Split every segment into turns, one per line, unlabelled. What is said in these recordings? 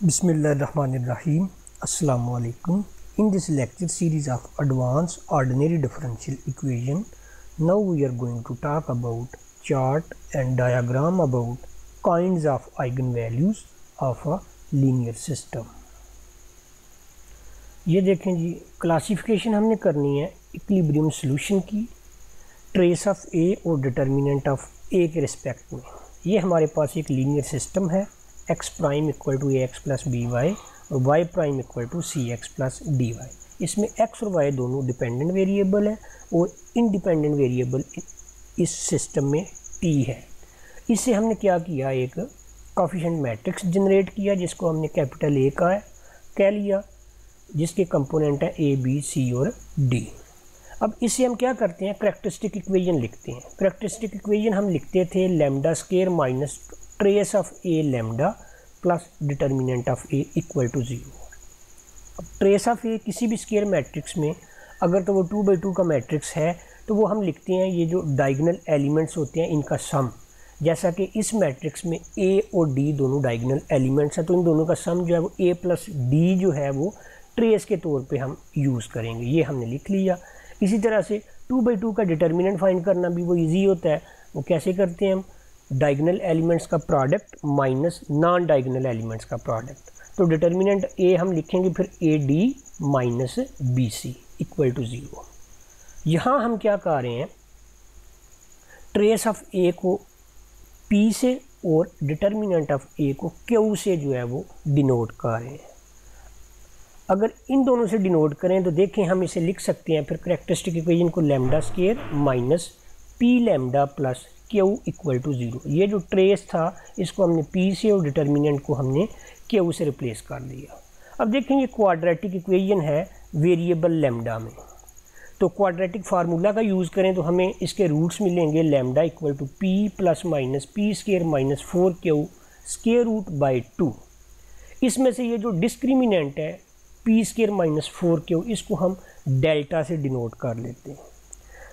Bismillahirrahmanirrahim. Assalamu alaikum. In this lecture series of advanced ordinary differential equation, now we are going to talk about chart and diagram about kinds of eigenvalues of a linear system. ये देखें जी, classification हमने करनी है equilibrium solution की, trace of ए और determinant of ए के respect में। ये हमारे पास एक लीनियर सिस्टम है, X prime equal to A X plus B Y और Y prime equal to C X plus D Y. इसमें एक्स और वाई दोनों डिपेंडेंट वेरिएबल है और इंडिपेंडेंट वेरिएबल इस सिस्टम में टी है। इससे हमने क्या किया, एक कोएफिशिएंट मैट्रिक्स जनरेट किया जिसको हमने कैपिटल ए का कह लिया, जिसके कंपोनेंट है ए बी सी और डी। अब इससे हम क्या करते हैं, करैक्टरिस्टिक इक्वेशन लिखते हैं। करैक्टरिस्टिक इक्वेशन हम लिखते थे lambda square minus trace of A lambda plus determinant of A equal to 0। अब ट्रेस ऑफ ए किसी भी स्क्वायर मैट्रिक्स में अगर तो वो 2/2 का मैट्रिक्स है तो वो हम लिखते हैं ये जो डायगोनल एलिमेंट्स होते हैं इनका सम। जैसा कि इस मैट्रिक्स में ए और डी दोनों डायगोनल एलिमेंट्स हैं, तो इन दोनों का सम जो है वो ए प्लस डी जो है वो ट्रेस के तौर पे हम यूज़ करेंगे। ये हमने लिख लिया। इसी तरह से 2/2 का डिटर्मिनेंट फाइंड करना भी वो इजी होता है। वो कैसे करते हैं हम, डायगोनल एलिमेंट्स का product minus non diagonal elements का प्रोडक्ट। तो डिटर्मिनेंट ए हम लिखेंगे फिर A D minus B C equal to 0। यहाँ हम क्या कर रहे हैं, ट्रेस ऑफ ए को पी से और डिटर्मिनेंट ऑफ ए को क्यू से जो है वो डिनोट कर रहे हैं। अगर इन दोनों से डिनोट करें तो देखें हम इसे लिख सकते हैं फिर करैक्टरिस्टिक इक्वेशन को lambda square minus P lambda plus Q equal to 0। ये जो ट्रेस था इसको हमने पी से और डिटर्मिनेंट को हमने क्यू से रिप्लेस कर दिया। अब देखें ये क्वाड्रेटिक इक्वेशन है वेरिएबल लैम्डा में, तो क्वाड्रेटिक फार्मूला का यूज़ करें तो हमें इसके रूट्स मिलेंगे lambda equal to P plus minus P square minus 4q square root by 2। इसमें से ये जो डिस्क्रिमिनेंट है पी स्क्वायर माइनस 4q, इसको हम डेल्टा से डिनोट कर लेते हैं।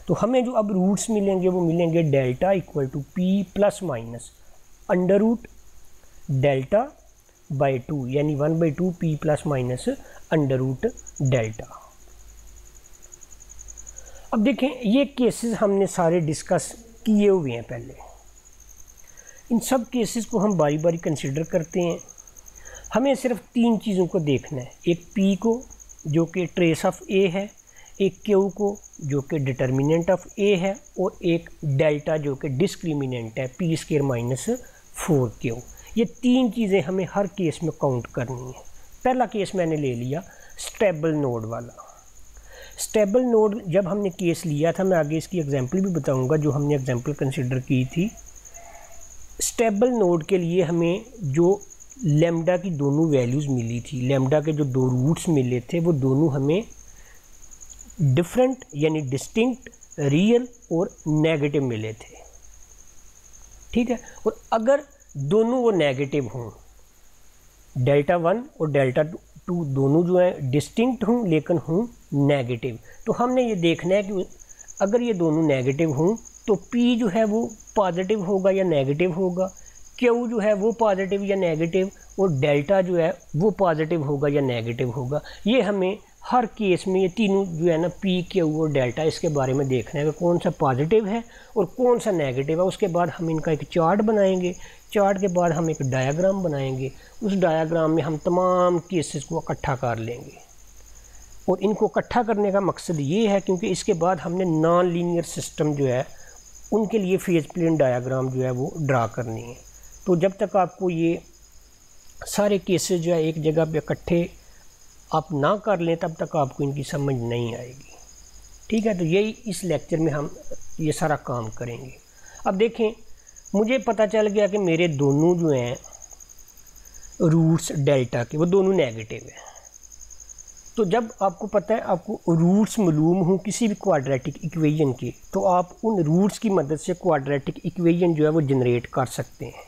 तो हमें जो अब रूट्स मिलेंगे वो मिलेंगे delta equal to P plus minus under root delta by 2, यानी 1/2 P plus minus under root delta. अब देखें ये केसेस हमने सारे डिस्कस किए हुए हैं पहले। इन सब केसेस को हम बारी बारी कंसिडर करते हैं। हमें सिर्फ 3 चीज़ों को देखना है, एक पी को जो कि ट्रेस ऑफ ए है, एक क्यू को जो कि डिटर्मिनेंट ऑफ ए है और एक डेल्टा जो कि डिस्क्रिमिनेंट है पी स्क्वायर माइनस 4q। ये 3 चीज़ें हमें हर केस में काउंट करनी है। पहला केस मैंने ले लिया स्टेबल नोड वाला। स्टेबल नोड जब हमने केस लिया था, मैं आगे इसकी एग्जांपल भी बताऊंगा जो हमने एग्जांपल कंसिडर की थी। स्टेबल नोड के लिए हमें जो लैम्डा की दोनों वैल्यूज़ मिली थी, लैम्डा के जो 2 रूट्स मिले थे वो दोनों हमें डिफरेंट यानी डिस्टिंक्ट, रियल और नेगेटिव मिले थे। ठीक है, और अगर दोनों वो नेगेटिव हों, डेल्टा 1 और डेल्टा 2 दोनों जो है डिस्टिंक्ट हों लेकिन हों नेगेटिव, तो हमने ये देखना है कि अगर ये दोनों नेगेटिव हों तो पी जो है वो पॉजिटिव होगा या नेगेटिव होगा, क्यू जो है वो पॉजिटिव या नेगेटिव, और डेल्टा जो है वो पॉजिटिव होगा या नेगेटिव होगा। ये हमें हर केस में ये तीनों जो है ना पी क्यू और डेल्टा, इसके बारे में देखना है कि कौन सा पॉजिटिव है और कौन सा नेगेटिव है। उसके बाद हम इनका एक चार्ट बनाएंगे, चार्ट के बाद हम एक डायग्राम बनाएंगे। उस डायग्राम में हम तमाम केसेस को इकट्ठा कर लेंगे और इनको इकट्ठा करने का मकसद ये है क्योंकि इसके बाद हमने नॉन लीनियर सिस्टम जो है उनके लिए फेज प्लेन डायग्राम जो है वो ड्रा करनी है। तो जब तक आपको ये सारे केसेस जो है एक जगह पे इकट्ठे आप ना कर लें तब तक आपको इनकी समझ नहीं आएगी। ठीक है, तो यही इस लेक्चर में हम ये सारा काम करेंगे। अब देखें, मुझे पता चल गया कि मेरे दोनों जो हैं रूट्स डेल्टा के वो दोनों नेगेटिव हैं। तो जब आपको पता है, आपको रूट्स मालूम हों किसी भी क्वाड्रेटिक इक्वेशन के, तो आप उन रूट्स की मदद से क्वाड्रेटिक इक्वेशन जो है वो जनरेट कर सकते हैं।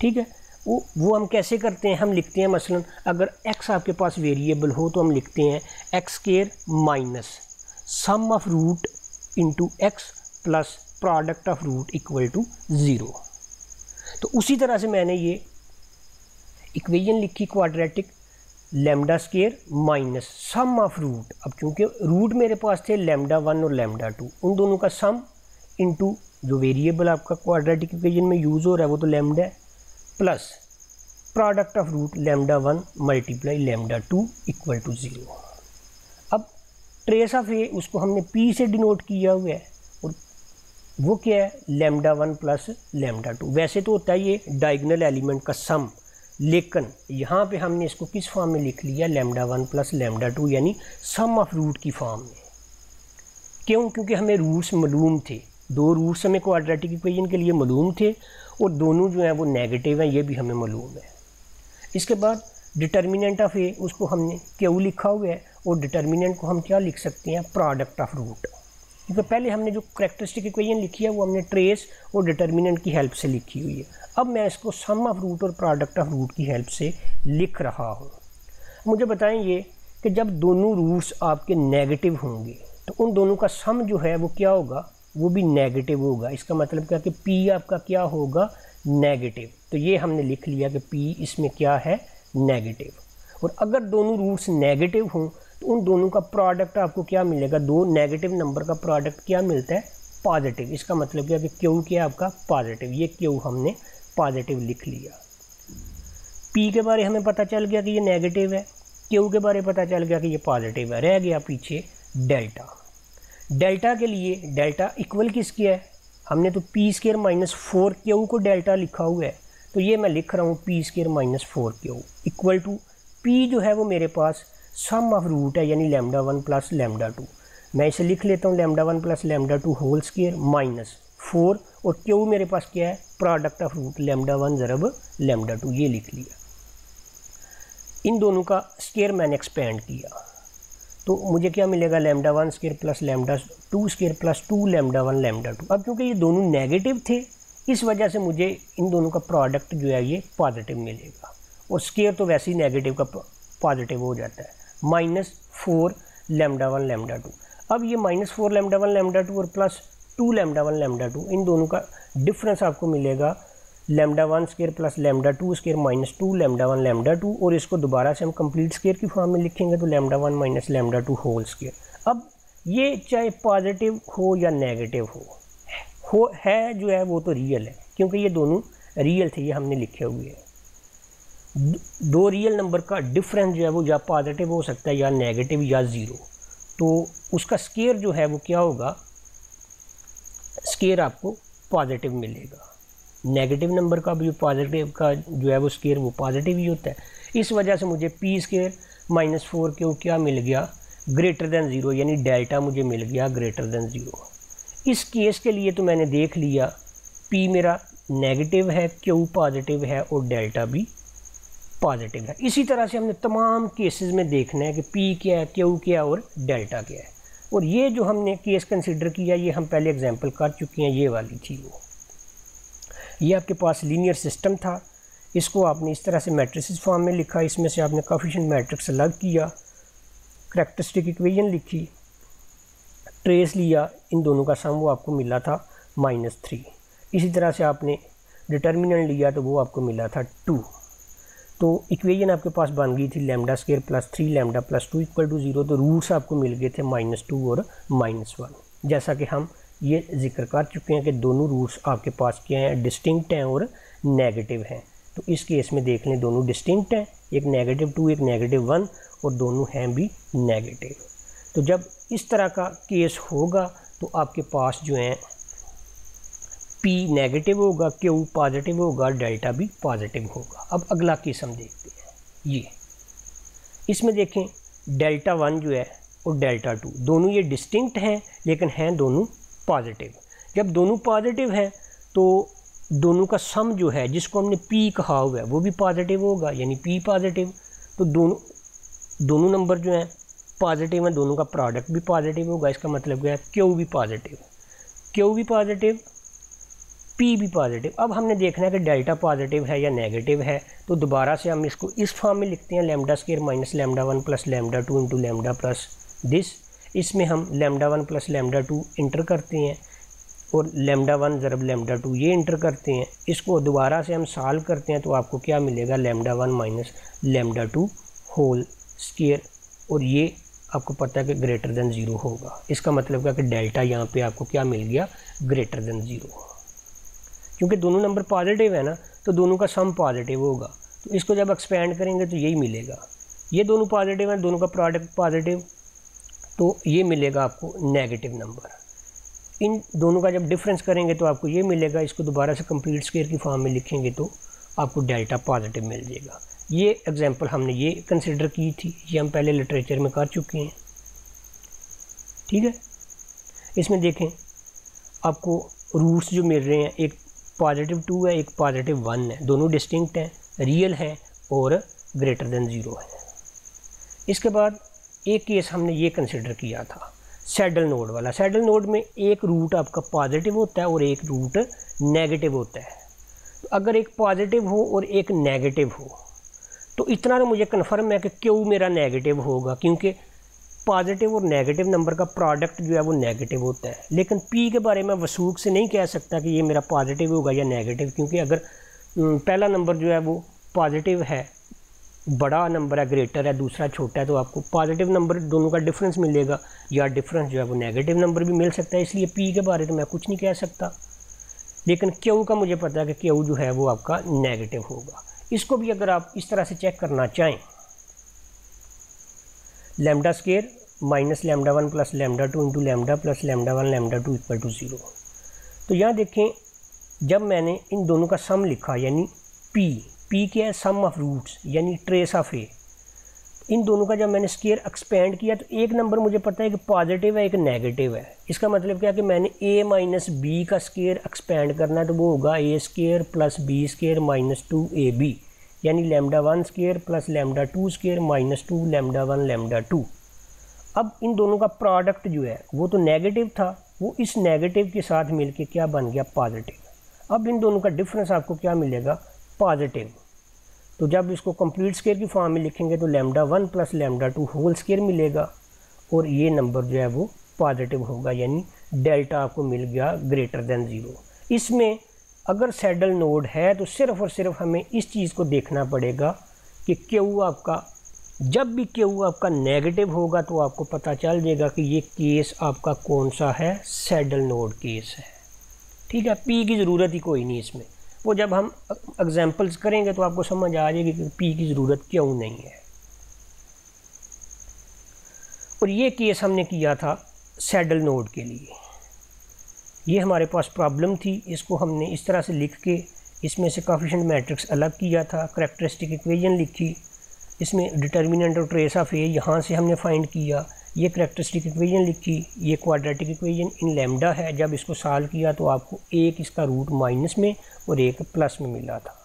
ठीक है, वो हम कैसे करते हैं, हम लिखते हैं मसलन अगर x आपके पास वेरिएबल हो तो हम लिखते हैं X square minus sum of root into X plus product of root equal to 0। तो उसी तरह से मैंने ये इक्वेशन लिखी quadratic, lambda square minus sum of root. अब चूंकि रूट मेरे पास थे लैम्डा 1 और लैम्डा 2, उन दोनों का सम इनटू जो वेरिएबल आपका क्वाड्रेटिक इक्वेशन में यूज़ हो रहा है वो तो लैम्डा है, plus product of root lambda 1 multiply lambda 2 equal to 0। अब ट्रेस ऑफ ए उसको हमने पी से डिनोट किया हुआ है, और वो क्या है लैम्डा 1 प्लस लैम्डा 2। वैसे तो होता है ये डायगोनल एलिमेंट का सम, लेकिन यहाँ पे हमने इसको किस फॉर्म में लिख लिया, लैम्डा 1 प्लस लैम्डा 2 यानी सम ऑफ रूट की फॉर्म में। क्यों? क्योंकि हमें रूट्स मालूम थे, दो रूट्स हमें क्वाड्रेटिक इक्वेशन के लिए मालूम थे, और दोनों जो हैं वो नेगेटिव हैं, ये भी हमें मालूम है। इसके बाद डिटर्मिनेंट ऑफ ए उसको हमने क्यू लिखा हुआ है, और डिटर्मिनेंट को हम क्या लिख सकते हैं, प्रोडक्ट ऑफ रूट। क्योंकि पहले हमने जो कैरेक्टरिस्टिक इक्वेशन लिखी है वो हमने ट्रेस और डिटर्मिनेंट की हेल्प से लिखी हुई है। अब मैं इसको सम ऑफ रूट और प्रोडक्ट ऑफ रूट की हेल्प से लिख रहा हूँ। मुझे बताएं ये कि जब दोनों रूट्स आपके नेगेटिव होंगे तो उन दोनों का सम जो है वो क्या होगा, वो भी नेगेटिव होगा। इसका मतलब क्या कि पी आपका क्या होगा, नेगेटिव। तो ये हमने लिख लिया कि पी इसमें क्या है, नेगेटिव। और अगर दोनों रूट्स नेगेटिव हों तो उन दोनों का प्रोडक्ट आपको क्या मिलेगा, दो नेगेटिव नंबर का प्रोडक्ट क्या मिलता है, पॉजिटिव। इसका मतलब क्या कि क्यू क्या है आपका, पॉजिटिव। ये क्यू हमने पॉजिटिव लिख लिया। पी के बारे हमें पता चल गया कि ये नेगेटिव है, क्यू के बारे पता चल गया कि ये पॉजिटिव है। रह गया पीछे डेल्टा। डेल्टा के लिए डेल्टा इक्वल किसके है, हमने तो पी स्केयर माइनस 4 क्यू को डेल्टा लिखा हुआ है, तो ये मैं लिख रहा हूँ P square minus 4 Q equal to P जो है वो मेरे पास सम ऑफ रूट है, यानी लैम्डा 1 प्लस लैम्डा 2। मैं इसे लिख लेता हूँ lambda 1 plus lambda 2 whole square minus 4, और क्यू मेरे पास क्या है, प्रोडक्ट ऑफ रूट लैम्डा 1 ज़रब लैम्डा 2, ये लिख लिया। इन दोनों का स्केयर मैंने एक्सपेंड किया तो मुझे क्या मिलेगा, lambda 1 square plus lambda 2 square plus 2 lambda 1 lambda 2। अब क्योंकि ये दोनों नेगेटिव थे इस वजह से मुझे इन दोनों का प्रोडक्ट जो है ये पॉजिटिव मिलेगा, और स्केयर तो वैसे ही नेगेटिव का पॉजिटिव हो जाता है, माइनस 4 लैम्डा 1 लैम्डा 2। अब ये माइनस 4 लैम्डा 1 लैम्डा 2 और प्लस 2 लैम्डा 1 लैम्डा 2, इन दोनों का डिफरेंस आपको मिलेगा lambda 1 square plus lambda 2 square minus 2 lambda 1 lambda 2, और इसको दोबारा से हम कंप्लीट स्केयर की फॉर्म में लिखेंगे तो lambda 1 minus lambda 2 whole square. अब ये चाहे पॉजिटिव हो या नेगेटिव हो है जो है वो तो रियल है, क्योंकि ये दोनों रियल थे, ये हमने लिखे हुए हैं। दो रियल नंबर का डिफरेंस जो है वो या पॉजिटिव हो सकता है या नेगेटिव या ज़ीरो, तो उसका स्केयर जो है वो क्या होगा, स्केयर आपको पॉजिटिव मिलेगा। नेगेटिव नंबर का भी पॉजिटिव का जो है वो स्केयर वो पॉजिटिव ही होता है। इस वजह से मुझे पी स्केयर माइनस 4 क्यू क्या मिल गया, ग्रेटर दैन 0, यानी डेल्टा मुझे मिल गया ग्रेटर दैन 0। इस केस के लिए तो मैंने देख लिया पी मेरा नेगेटिव है, क्यू पॉजिटिव है और डेल्टा भी पॉजिटिव है। इसी तरह से हमने तमाम केसेस में देखना है कि पी क्या है, क्यू क्या है और डेल्टा क्या है। और ये जो हमने केस कंसिडर किया ये हम पहले एग्जांपल कर चुके हैं, ये वाली थी वो। ये आपके पास लीनियर सिस्टम था, इसको आपने इस तरह से मैट्रिसेस फॉर्म में लिखा, इसमें से आपने कोएफिशिएंट मैट्रिक्स अलग किया, कैरेक्टरिस्टिक इक्वेशन लिखी, ट्रेस लिया, इन दोनों का सम वो आपको मिला था -3। इसी तरह से आपने डिटर्मिनेंट लिया तो वो आपको मिला था 2। तो इक्वेशन आपके पास बन गई थी lambda square plus 3 lambda plus 2 equal to 0। तो रूट्स आपको मिल गए थे -2 और -1। जैसा कि हम ये जिक्र कर चुके हैं कि दोनों रूट्स आपके पास क्या हैं, डिस्टिंक्ट हैं और नेगेटिव हैं। तो इस केस में देख लें दोनों डिस्टिंक्ट हैं, एक -2 एक -1 और दोनों हैं भी नेगेटिव। तो जब इस तरह का केस होगा तो आपके पास जो है P नेगेटिव होगा, Q पॉजिटिव होगा, डेल्टा भी पॉजिटिव होगा। अब अगला केस हम देखते हैं। ये इसमें देखें डेल्टा 1 जो है और डेल्टा 2 दोनों ये डिस्टिंक्ट हैं लेकिन हैं दोनों पॉजिटिव। जब दोनों पॉजिटिव हैं तो दोनों का सम जो है जिसको हमने P कहा हुआ है वो भी पॉजिटिव होगा, यानी P पॉजिटिव। तो दोनों नंबर जो हैं पॉजिटिव हैं, दोनों का प्रोडक्ट भी पॉजिटिव होगा। इसका मतलब क्या है, Q भी पॉजिटिव, Q भी पॉजिटिव, P भी पॉजिटिव। अब हमने देखना है कि डेल्टा पॉजिटिव है या नेगेटिव है। तो दोबारा से हम इसको इस फॉर्म में लिखते हैं, lambda square minus lambda 1 plus lambda 2 into lambda plus this. इसमें हम लैम्डा 1 प्लस लैम्डा 2 इंटर करते हैं और λ1 ज़रब λ2 ये इंटर करते हैं, इसको दोबारा से हम सॉल्व करते हैं तो आपको क्या मिलेगा, λ1 माइनस λ2 होल स्क्वायर, और ये आपको पता है कि ग्रेटर देन 0 होगा। इसका मतलब क्या कि डेल्टा यहाँ पे आपको क्या मिल गया, ग्रेटर देन 0। क्योंकि दोनों नंबर पॉजिटिव है ना, तो दोनों का सम पॉजिटिव होगा, तो इसको जब एक्सपेंड करेंगे तो यही मिलेगा। ये दोनों पॉजिटिव हैं, दोनों का प्रोडक्ट पॉजिटिव, तो ये मिलेगा आपको नेगेटिव नंबर। इन दोनों का जब डिफरेंस करेंगे तो आपको ये मिलेगा। इसको दोबारा से कंप्लीट स्क्वायर की फॉर्म में लिखेंगे तो आपको डेल्टा पॉजिटिव मिल जाएगा। ये एग्जांपल हमने ये कंसिडर की थी, ये हम पहले लिटरेचर में कर चुके हैं, ठीक है। इसमें देखें आपको रूट्स जो मिल रहे हैं, एक +2 है, एक +1 है, दोनों डिस्टिंक्ट हैं, रियल है और ग्रेटर देन 0 है। इसके बाद एक केस हमने ये कंसिडर किया था सैडल नोड वाला। सैडल नोड में एक रूट आपका पॉजिटिव होता है और एक रूट नेगेटिव होता है। तो अगर एक पॉजिटिव हो और एक नेगेटिव हो तो इतना तो मुझे कन्फर्म है कि क्यों मेरा नेगेटिव होगा, क्योंकि पॉजिटिव और नेगेटिव नंबर का प्रोडक्ट जो है वो नेगेटिव होता है। लेकिन पी के बारे में वसूख से नहीं कह सकता कि ये मेरा पॉजिटिव होगा या नेगेटिव, क्योंकि अगर पहला नंबर जो है वो पॉजिटिव है, बड़ा नंबर है, ग्रेटर है, दूसरा छोटा है, तो आपको पॉजिटिव नंबर दोनों का डिफरेंस मिलेगा, या डिफरेंस जो है वो नेगेटिव नंबर भी मिल सकता है। इसलिए पी के बारे में मैं कुछ नहीं कह सकता, लेकिन क्यू का मुझे पता है कि क्यू जो है वो आपका नेगेटिव होगा। इसको भी अगर आप इस तरह से चेक करना चाहें, lambda square minus λ1 plus λ2 into lambda plus λ1 λ2 equal to 0। तो यहाँ देखें, जब मैंने इन दोनों का सम लिखा, यानी पी क्या है, सम ऑफ रूट्स यानी ट्रेस ऑफ ए, इन दोनों का जब मैंने स्क्वायर एक्सपेंड किया तो एक नंबर मुझे पता है कि पॉजिटिव है, एक नेगेटिव है। इसका मतलब क्या है कि मैंने a माइनस बी का स्क्वायर एक्सपेंड करना है, तो वो होगा a square plus B square minus 2ab, यानी λ1 स्क्वायर प्लस λ2 स्क्वायर माइनस 2 λ1 λ2। अब इन दोनों का प्रोडक्ट जो है वो तो नेगेटिव था, वो इस नेगेटिव के साथ मिलके क्या बन गया, पॉजिटिव। अब इन दोनों का डिफरेंस आपको क्या मिलेगा, पॉजिटिव। तो जब इसको कंप्लीट स्क्वायर की फॉर्म में लिखेंगे तो λ1 प्लस λ2 होल स्क्वायर मिलेगा, और ये नंबर जो है वो पॉजिटिव होगा, यानी डेल्टा आपको मिल गया ग्रेटर देन 0। इसमें अगर सैडल नोड है तो सिर्फ़ और सिर्फ हमें इस चीज़ को देखना पड़ेगा कि क्यू आपका, जब भी क्यू आपका नेगेटिव होगा तो आपको पता चल जाएगा कि ये केस आपका कौन सा है, सैडल नोड केस है, ठीक है। पी की ज़रूरत ही कोई नहीं इसमें, वो जब हम एग्जांपल्स करेंगे तो आपको समझ आ जाएगी कि पी की ज़रूरत क्यों नहीं है। और ये केस हमने किया था सैडल नोड के लिए। ये हमारे पास प्रॉब्लम थी, इसको हमने इस तरह से लिख के इसमें से कोएफिशिएंट मैट्रिक्स अलग किया था, करैक्टरिस्टिक इक्वेशन लिखी, इसमें डिटर्मिनेंट और ट्रेस ऑफ ए यहाँ से हमने फाइंड किया, ये करैक्टरिस्टिक इक्वेशन लिखी, ये क्वाड्रेटिक इक्वेशन इन लैम्डा है। जब इसको सॉल्व किया तो आपको एक इसका रूट माइनस में और एक प्लस में मिला था।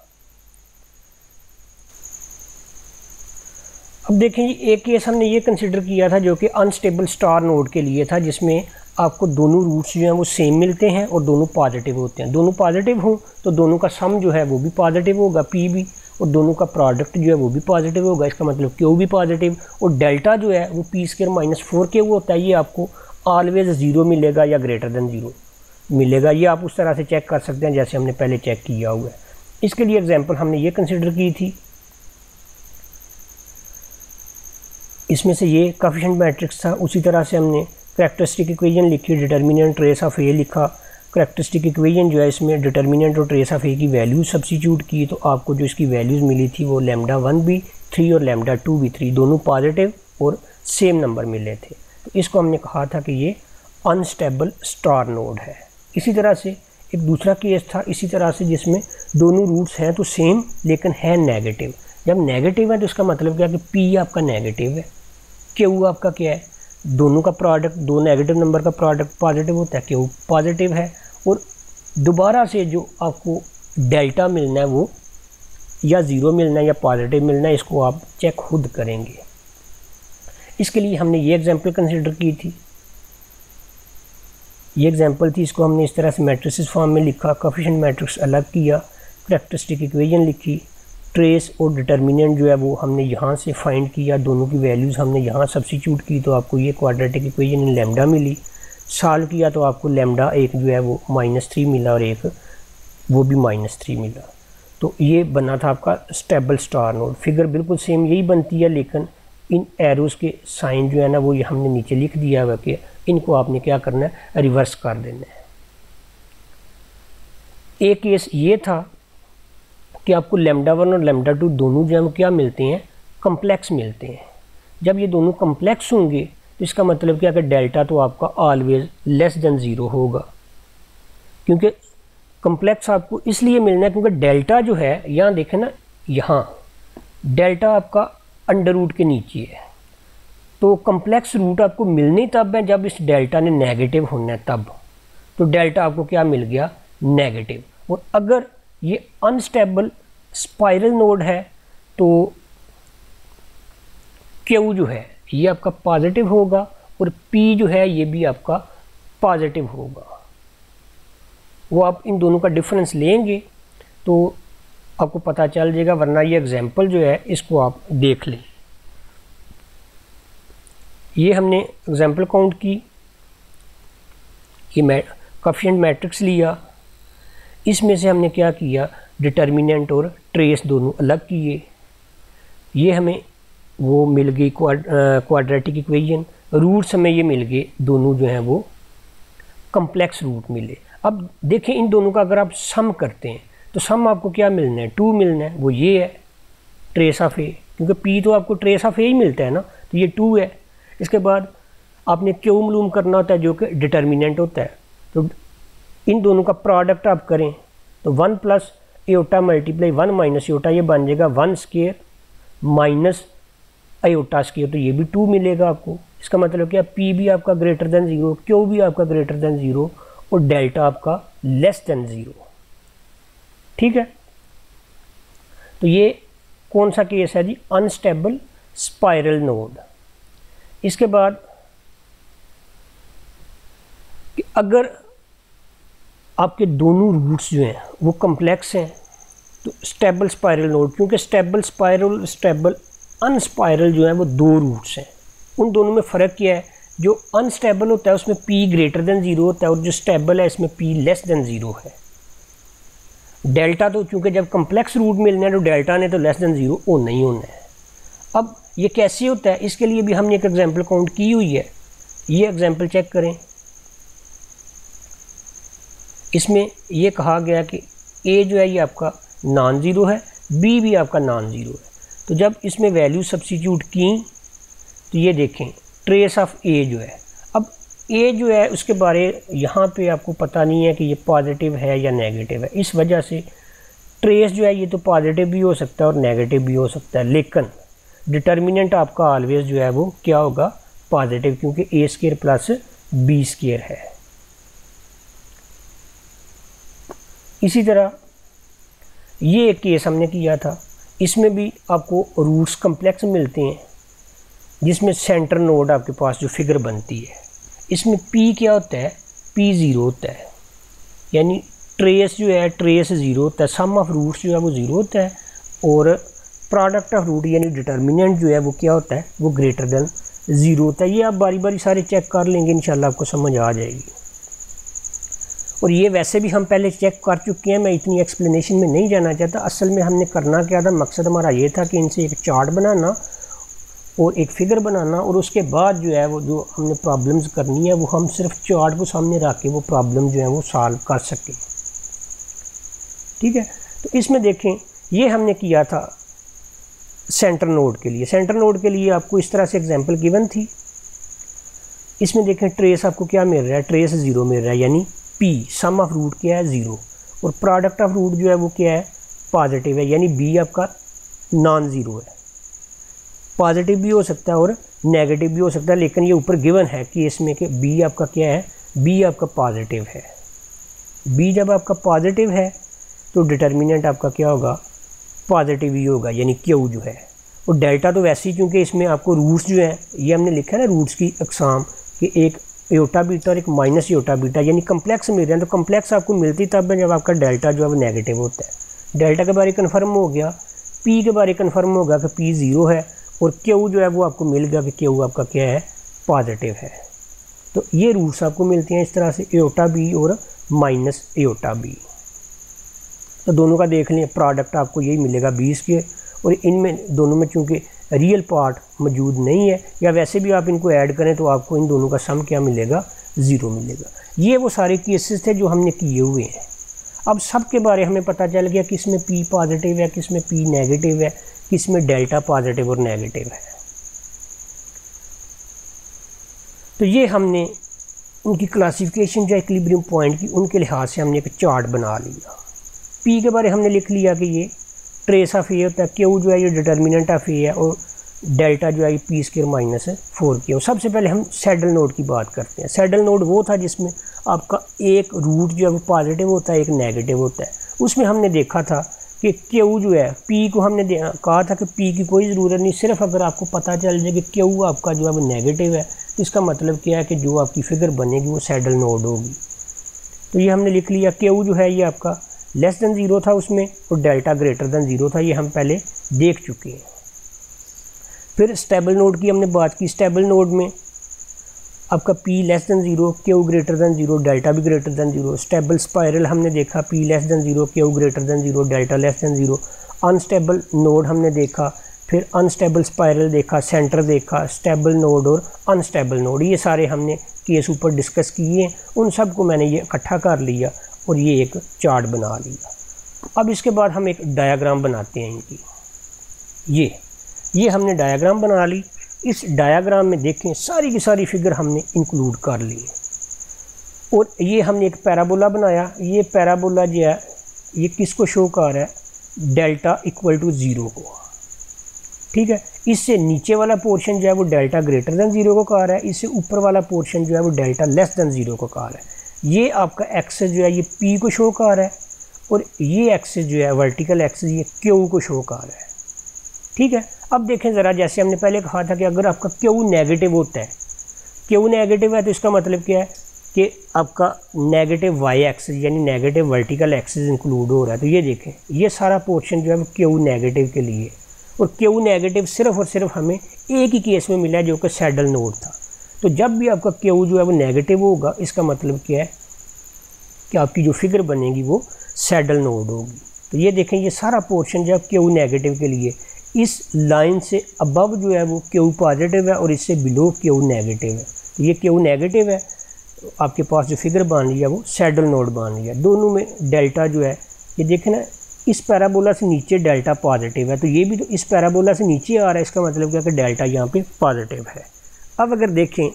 अब देखें जी, एक केस हमने ये कंसिडर किया था जो कि अनस्टेबल स्टार नोड के लिए था, जिसमें आपको दोनों रूट्स जो हैं वो सेम मिलते हैं और दोनों पॉजिटिव होते हैं। दोनों पॉजिटिव हों तो दोनों का सम जो है वो भी पॉजिटिव होगा, पी भी, और दोनों का प्रोडक्ट जो है वो भी पॉजिटिव होगा। इसका मतलब क्यू भी पॉजिटिव, और डेल्टा जो है वो पी स्क्वायर माइनस 4k होता है। ये आपको ऑलवेज 0 मिलेगा या ग्रेटर देन 0 मिलेगा। ये आप उस तरह से चेक कर सकते हैं जैसे हमने पहले चेक किया हुआ है। इसके लिए एग्जांपल हमने ये कंसिडर की थी, इसमें से ये कोएफिशिएंट मैट्रिक्स था। उसी तरह से हमने करैक्टरिस्टिक इक्वेशन लिखी, डिटर्मिनेंट ट्रेस ऑफ ए लिखा। करैक्टरिस्टिक इक्वेशन जो है इसमें डिटर्मिनेंट और ट्रेस ऑफ ए की वैल्यूज सब्स्टिट्यूट की, तो आपको जो इसकी वैल्यूज़ मिली थी वो λ1 भी 3 और λ2 भी 3, दोनों पॉजिटिव और सेम नंबर मिले थे। तो इसको हमने कहा था कि ये अनस्टेबल स्टार नोड है। इसी तरह से एक दूसरा केस था इसी तरह से, जिसमें दोनों रूट्स हैं तो सेम लेकिन है नेगेटिव। जब नेगेटिव है तो इसका मतलब क्या है कि पी आपका नेगेटिव है, क्यू आपका क्या है, दोनों का प्रोडक्ट, दो नेगेटिव नंबर का प्रोडक्ट पॉजिटिव होता है, क्यू पॉजिटिव है। और दोबारा से जो आपको डेल्टा मिलना है वो या 0 मिलना है या पॉजिटिव मिलना है, इसको आप चेक खुद करेंगे। इसके लिए हमने ये एग्जांपल कंसिडर की थी, ये एग्जांपल थी, इसको हमने इस तरह से मैट्रिसेस फॉर्म में लिखा, कोएफिशिएंट मैट्रिक्स अलग किया, करैक्टरिस्टिक इक्वेशन लिखी, ट्रेस और डिटर्मिनेंट जो है वो हमने यहाँ से फाइंड किया, दोनों की वैल्यूज़ हमने यहाँ सब्स्टिट्यूट की, तो आपको ये क्वाड्रेटिक इक्वेशन इन लैम्डा मिली। सॉल्व किया तो आपको लैम्डा एक जो है वो -3 मिला और एक वो भी -3 मिला। तो ये बना था आपका स्टेबल स्टार नोड। फिगर बिल्कुल सेम यही बनती है, लेकिन इन एरोज़ के साइन जो है ना वो ये हमने नीचे लिख दिया हुआ कि इनको आपने क्या करना है, रिवर्स कर देना है। एक केस ये था कि आपको λ1 और λ2 दोनों जो है वो क्या मिलते हैं, कम्प्लेक्स मिलते हैं। जब ये दोनों कम्प्लेक्स होंगे तो इसका मतलब क्या कि डेल्टा तो आपका ऑलवेज लेस देन 0 होगा, क्योंकि कम्प्लेक्स आपको इसलिए मिलना है क्योंकि डेल्टा जो है, यहाँ देखें ना, यहाँ डेल्टा आपका अंडर रूट के नीचे है, तो कम्प्लेक्स रूट आपको मिलनी तब है जब इस डेल्टा ने नेगेटिव होना है तब। तो डेल्टा आपको क्या मिल गया, नेगेटिव। और अगर ये अनस्टेबल स्पाइरल नोड है तो क्यू जो है ये आपका पॉजिटिव होगा और पी जो है ये भी आपका पॉजिटिव होगा। वो आप इन दोनों का डिफरेंस लेंगे तो आपको पता चल जाएगा, वरना ये एग्जांपल जो है इसको आप देख लें। ये हमने एग्जांपल काउंट की, ये कोएफिशिएंट मैट्रिक्स लिया, इसमें से हमने क्या किया, डिटर्मिनेंट और ट्रेस दोनों अलग किए। ये हमें वो मिल गई क्वाड्रेटिक इक्वेशन, रूट्स हमें ये मिल गए, दोनों जो हैं वो कम्प्लेक्स रूट मिले। अब देखें इन दोनों का अगर आप सम करते हैं तो सम आपको क्या मिलना है, 2 मिलना है, वो ये है ट्रेस ऑफ ए, क्योंकि पी तो आपको ट्रेस ऑफ ए ही मिलता है ना, तो ये 2 है। इसके बाद आपने क्यू मालूम करना होता है जो कि डिटर्मिनेंट होता है, तो इन दोनों का प्रोडक्ट आप करें तो 1 plus aorta multiply 1 minus aorta, ये बन जाएगा 1 स्क्वायर माइनस आयोटा स्क्वायर, तो ये भी 2 मिलेगा आपको। इसका मतलब क्या, पी भी आपका ग्रेटर देन 0, क्यू भी आपका ग्रेटर देन 0 और डेल्टा आपका लेस देन 0। ठीक है, तो ये कौन सा केस है जी, अनस्टेबल स्पाइरल नोड। इसके बाद कि अगर आपके दोनों रूट्स जो हैं वो कम्प्लेक्स हैं तो स्टेबल स्पाइरल नोड, क्योंकि स्टेबल स्पाइरल स्टेबल अनस्पाइरल जो है वो 2 रूट्स हैं। उन दोनों में फ़र्क क्या है, जो अनस्टेबल होता है उसमें p ग्रेटर देन 0 होता है और जो स्टेबल है इसमें p लेस देन 0 है। डेल्टा तो चूँकि जब कम्प्लेक्स रूट मिलना है तो डेल्टा ने तो लेस देन 0 होना ही होना है। अब ये कैसे होता है, इसके लिए भी हमने एक एग्जांपल काउंट की हुई है। ये एग्जांपल चेक करें, इसमें ये कहा गया कि a जो है ये आपका नॉन ज़ीरो है, b भी आपका नॉन ज़ीरो है। तो जब इसमें वैल्यू सब्स्टिट्यूट की तो ये देखें ट्रेस ऑफ a जो है, अब a जो है उसके बारे यहाँ पे आपको पता नहीं है कि ये पॉजिटिव है या नेगेटिव है, इस वजह से ट्रेस जो है ये तो पॉजिटिव भी हो सकता है और नेगेटिव भी हो सकता है, लेकिन डिटर्मिनेंट आपका ऑलवेज जो है वो क्या होगा, पॉजिटिव, क्योंकि a square plus b square है। इसी तरह ये एक केस हमने किया था, इसमें भी आपको रूट्स कम्प्लेक्स मिलते हैं, जिसमें सेंटर नोड आपके पास जो फिगर बनती है, इसमें p क्या होता है, p 0 होता है, यानी ट्रेस जो है ट्रेस 0 होता है, सम ऑफ रूट्स जो है वो 0 होता है और प्रोडक्ट ऑफ रूट यानी डिटर्मिनेंट जो है वो क्या होता है, वो ग्रेटर देन 0 होता है। ये आप बारी बारी सारे चेक कर लेंगे, इंशाल्लाह आपको समझ आ जाएगी। और ये वैसे भी हम पहले चेक कर चुके हैं, मैं इतनी एक्सप्लेनेशन में नहीं जाना चाहता। असल में हमने करना क्या था, मकसद हमारा ये था कि इनसे एक चार्ट बनाना और एक फिगर बनाना, और उसके बाद जो है वो जो हमने प्रॉब्लम्स करनी है वो हम सिर्फ चार्ट को सामने रख के वो प्रॉब्लम जो है वो सॉल्व कर सकें। ठीक है, तो इसमें देखें ये हमने किया था सेंटर नोड के लिए। सेंटर नोड के लिए आपको इस तरह से एग्जांपल गिवन थी। इसमें देखें ट्रेस आपको क्या मिल रहा है, ट्रेस 0 मिल रहा है, यानी p सम ऑफ रूट क्या है 0 और प्रोडक्ट ऑफ रूट जो है वो क्या है, पॉजिटिव है, यानी b आपका नॉन ज़ीरो है। पॉजिटिव भी हो सकता है और नेगेटिव भी हो सकता है, लेकिन ये ऊपर गिवन है कि इसमें कि b आपका क्या है, b आपका पॉजिटिव है। b जब आपका पॉजिटिव है तो डिटर्मिनेंट आपका क्या होगा, पॉजिटिव ही होगा, यानी q जो है। और डेल्टा तो वैसे ही, क्योंकि इसमें आपको रूट्स जो है ये हमने लिखा है ना रूट्स की अकसाम, कि एक एयोटा बीटा और एक माइनस एयोटा बीटा, यानी कम्प्लेक्स मिल रहे हैं। तो कम्प्लेक्स आपको मिलती तब है जब आपका डेल्टा जो है वो नेगेटिव होता है। डेल्टा के बारे कन्फर्म हो गया, p के बारे कन्फर्म होगा कि p 0 है और q जो है वो आपको मिल गया कि q आपका क्या है, पॉजिटिव है। तो ये रूट्स आपको मिलते हैं इस तरह से, एओटा बी और माइनस एओटा बी। तो दोनों का देख लें, प्रोडक्ट आपको यही मिलेगा 20 के, और इनमें दोनों में चूँकि रियल पार्ट मौजूद नहीं है, या वैसे भी आप इनको ऐड करें तो आपको इन दोनों का सम क्या मिलेगा, 0 मिलेगा। ये वो सारे केसेस थे जो हमने किए हुए हैं। अब सब के बारे हमें पता चल गया किस में P पॉजिटिव है, किस में P नेगेटिव है, किस में डेल्टा पॉजिटिव और नेगेटिव है। तो ये हमने उनकी क्लासिफिकेशन जो इक्विलिब्रियम पॉइंट की, उनके लिहाज से हमने एक चार्ट बना लिया। P के बारे हमने लिख लिया कि ये ट्रेस ऑफ ए होता है, Q जो है ये डिटर्मिनेंट ऑफ ए है, और डेल्टा जो है P स्क्वायर माइनस 4Q। सबसे पहले हम सैडल नोड की बात करते हैं। सैडल नोड वो था जिसमें आपका एक रूट जो है वो पॉजिटिव होता है, एक नेगेटिव होता है। उसमें हमने देखा था कि Q जो है, P को हमने कहा था कि P की कोई ज़रूरत नहीं, सिर्फ अगर आपको पता चल जाए कि Q आपका जो है वो नेगेटिव है, तो इसका मतलब क्या है कि जो आपकी फिगर बनेगी वो सैडल नोड होगी। तो ये हमने लिख लिया, Q जो है ये आपका लेस देन 0 था उसमें, और डेल्टा ग्रेटर देन 0 था, ये हम पहले देख चुके हैं। फिर स्टेबल नोड की हमने बात की। स्टेबल नोड में आपका P less than 0, Q greater than 0, delta भी ग्रेटर देन 0। स्टेबल स्पायरल हमने देखा, P less than 0, Q greater than 0, delta less than 0। Unstable node हमने देखा, फिर अनस्टेबल स्पायरल देखा, सेंटर देखा, स्टेबल नोड और अनस्टेबल नोड। ये सारे हमने केस ऊपर डिस्कस किए हैं, उन सब को मैंने ये इकट्ठा कर लिया और ये एक चार्ट बना लिया। अब इसके बाद हम एक डायग्राम बनाते हैं इनकी। ये हमने डायग्राम बना ली। इस डायग्राम में देखें सारी की सारी फिगर हमने इंक्लूड कर ली है, और ये हमने एक पैराबोला बनाया। ये पैराबोला जो है ये किसको शो कर रहा है, डेल्टा इक्वल टू 0 को, ठीक है। इससे नीचे वाला पोर्शन जो है वो डेल्टा ग्रेटर देन 0 को कह रहा है, इससे ऊपर वाला पोर्शन जो है वो डेल्टा लेस देन 0 को कह रहा है। ये आपका एक्सेस जो है ये P को शो कर रहा है, और ये एक्सेस जो है वर्टिकल एक्सेस ये Q को शो कर रहा है, ठीक है। अब देखें ज़रा, जैसे हमने पहले कहा था कि अगर आपका Q नेगेटिव होता है, Q नेगेटिव है तो इसका मतलब क्या है कि आपका नेगेटिव y एक्सेस यानी नेगेटिव वर्टिकल एक्सेस इंक्लूड हो रहा है। तो ये देखें ये सारा पोर्शन जो है वो Q नेगेटिव के लिए, और Q नेगेटिव सिर्फ और सिर्फ हमें एक ही केस में मिला है जो कि सैडल नोड था। तो जब भी आपका Q जो है वो नेगेटिव होगा, इसका मतलब क्या है कि आपकी जो फिगर बनेगी वो सैडल नोड होगी। तो ये देखें ये सारा पोर्शन जो है Q नेगेटिव के लिए, इस लाइन से अबव जो है वो Q पॉजिटिव है और इससे बिलो Q नेगेटिव है। तो ये Q नेगेटिव है, तो आपके पास जो फिगर बन रही है वो सैडल नोड बन रही है। दोनों में डेल्टा जो है ये देखें ना, इस पैराबोला से नीचे डेल्टा पॉजिटिव है, तो ये भी तो इस पैराबोला से नीचे आ रहा है, इसका मतलब क्या कि डेल्टा यहाँ पे पॉजिटिव है। अब अगर देखें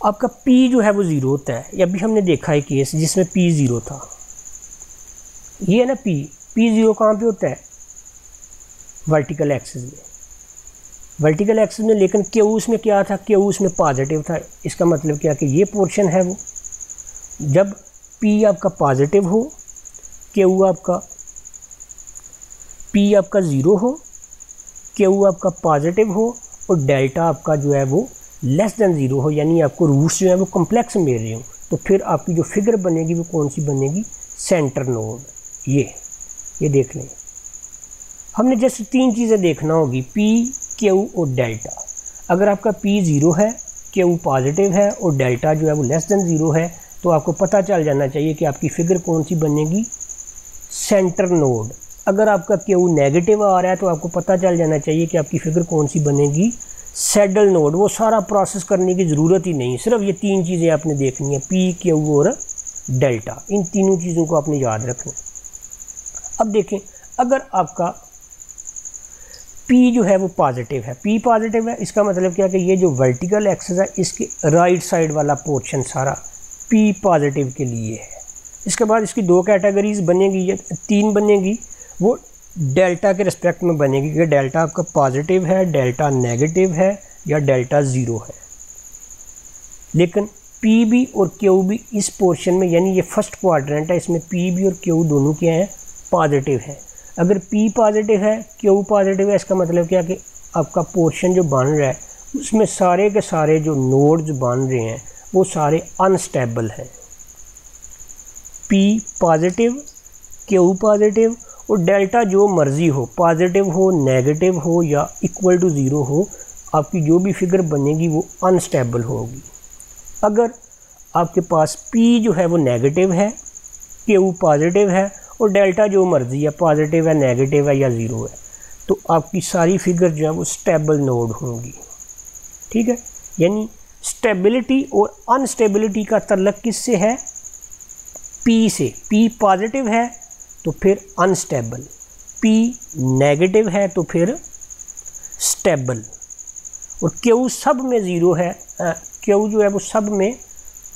आपका P जो है वो 0 होता है, ये अभी हमने देखा है केस जिसमें P 0 था, ये है ना P 0 कहाँ पे होता है, वर्टिकल एक्सिस में, वर्टिकल एक्सिस में। लेकिन Q उसमें क्या था, Q उसमें पॉजिटिव था, इसका मतलब क्या कि ये पोर्शन है वो, जब P आपका पॉजिटिव हो, Q आपका 0 हो, Q आपका पॉजिटिव हो, और डेल्टा आपका जो है वो लेस देन 0 हो, यानी आपको रूट्स जो है वो कॉम्प्लेक्स मिल रहे हो, तो फिर आपकी जो फिगर बनेगी वो कौन सी बनेगी, सेंटर नोड। ये देख लें, हमने जैसे 3 चीज़ें देखना होगी, P, Q और डेल्टा। अगर आपका P 0 है, Q पॉजिटिव है और डेल्टा जो है वो लेस देन 0 है, तो आपको पता चल जाना चाहिए कि आपकी फिगर कौन सी बनेगी, सेंटर नोड। अगर आपका Q नेगेटिव आ रहा है तो आपको पता चल जाना चाहिए कि आपकी फिगर कौन सी बनेगी, सैडल नोड। वो सारा प्रोसेस करने की ज़रूरत ही नहीं, सिर्फ ये 3 चीज़ें आपने देखनी है, P, Q और डेल्टा। इन तीनों चीज़ों को आपने याद रखना। अब देखें अगर आपका P जो है वो पॉजिटिव है, P पॉजिटिव है, इसका मतलब क्या कि ये जो वर्टिकल एक्सिस है इसके राइट साइड वाला पोर्शन सारा P पॉजिटिव के लिए है। इसके बाद इसकी 2 कैटेगरीज बनेगी या 3 बनेगी, वो डेल्टा के रिस्पेक्ट में बनेगी कि डेल्टा आपका पॉजिटिव है, डेल्टा नेगेटिव है या डेल्टा 0 है। लेकिन P भी और Q भी इस पोर्शन में, यानी ये फर्स्ट क्वाड्रेंट है, इसमें P भी और Q दोनों क्या हैं, पॉजिटिव है। अगर P पॉजिटिव है, Q पॉजिटिव है, इसका मतलब क्या कि आपका पोर्शन जो बन रहा है उसमें सारे के सारे जो नोड्स बन रहे हैं वो सारे अनस्टेबल हैं। P पॉजिटिव, Q पॉजिटिव और डेल्टा जो मर्ज़ी हो, पॉजिटिव हो, नेगेटिव हो या इक्वल टू 0 हो, आपकी जो भी फिगर बनेगी वो अनस्टेबल होगी। अगर आपके पास P जो है वो नेगेटिव है, Q पॉजिटिव है और डेल्टा जो मर्ज़ी है, पॉजिटिव है, नेगेटिव है या ज़ीरो है, तो आपकी सारी फिगर जो है वो स्टेबल नोड होंगी। ठीक है, यानी स्टेबिलिटी और अनस्टेबिलिटी का तल्लक किससे है? P से। P पॉजिटिव है तो फिर अनस्टेबल, P नेगेटिव है तो फिर स्टेबल, और Q सब में ज़ीरो है, Q जो है वो सब में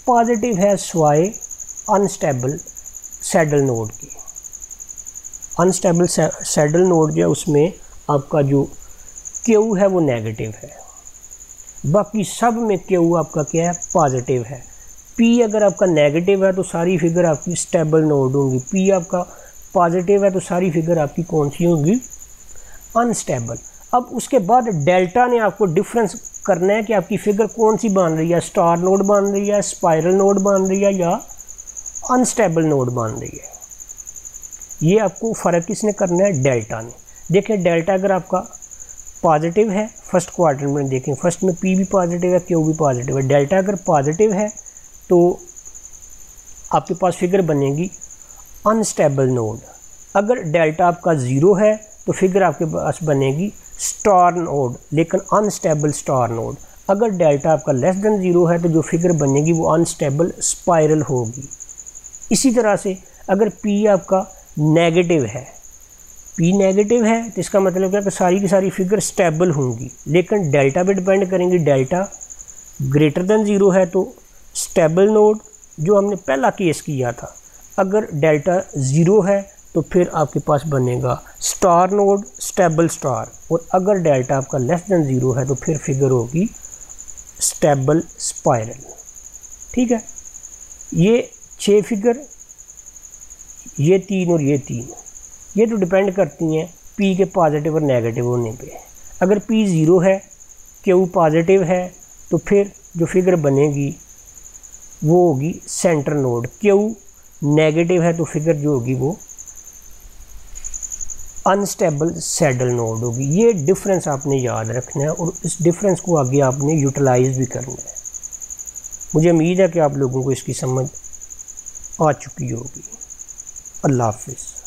पॉजिटिव है स्वाय अनस्टेबल सैडल नोड की। अनस्टेबल सैडल नोड जो है उसमें आपका जो Q है वो नेगेटिव है, बाकी सब में Q आपका क्या है? पॉजिटिव है। P अगर आपका नेगेटिव है तो सारी फिगर आपकी स्टेबल नोड होंगी, P आपका पॉजिटिव है तो सारी फिगर आपकी कौन सी होंगी? अनस्टेबल। अब उसके बाद डेल्टा ने आपको डिफरेंस करना है कि आपकी फिगर कौन सी बन रही है, स्टार नोड बन रही है, स्पाइरल नोड बन रही है या अनस्टेबल नोड बन रही है। ये आपको फ़र्क किसने करना है? डेल्टा ने। देखें डेल्टा अगर आपका पॉजिटिव है, फर्स्ट क्वार्टर में देखें, फर्स्ट में P भी पॉजिटिव है, Q भी पॉजिटिव है। डेल्टा अगर पॉजिटिव है तो आपके पास फिगर बनेगी अनस्टेबल नोड। अगर डेल्टा आपका ज़ीरो है तो फिगर आपके पास बनेगी स्टार नोड, लेकिन अनस्टेबल स्टार नोड। अगर डेल्टा आपका लेस देन ज़ीरो है तो जो फिगर बनेगी वो अनस्टेबल स्पाइरल होगी। इसी तरह से अगर P आपका नेगेटिव है, P नेगेटिव है तो इसका मतलब है कि सारी की सारी फिगर स्टेबल होंगी, लेकिन डेल्टा पे डिपेंड करेंगी। डेल्टा ग्रेटर देन ज़ीरो है तो स्टेबल नोड, जो हमने पहला केस किया था। अगर डेल्टा ज़ीरो है तो फिर आपके पास बनेगा स्टार नोड, स्टेबल स्टार, और अगर डेल्टा आपका लेस देन ज़ीरो है तो फिर फिगर होगी स्टेबल स्पाइरल। ठीक है, ये 6 फिगर, ये 3 और ये 3, ये तो डिपेंड करती हैं P के पॉजिटिव और नेगेटिव होने पे। अगर P ज़ीरो है, Q पॉजिटिव है, तो फिर जो फिगर बनेगी वो होगी सेंटर नोड। Q नेगेटिव है तो फिगर जो होगी वो अनस्टेबल सैडल नोड होगी। ये डिफरेंस आपने याद रखना है और इस डिफरेंस को आगे आपने यूटिलाइज भी करना है। मुझे उम्मीद है कि आप लोगों को इसकी समझ आ चुकी होगी। अल्लाह हाफिज़।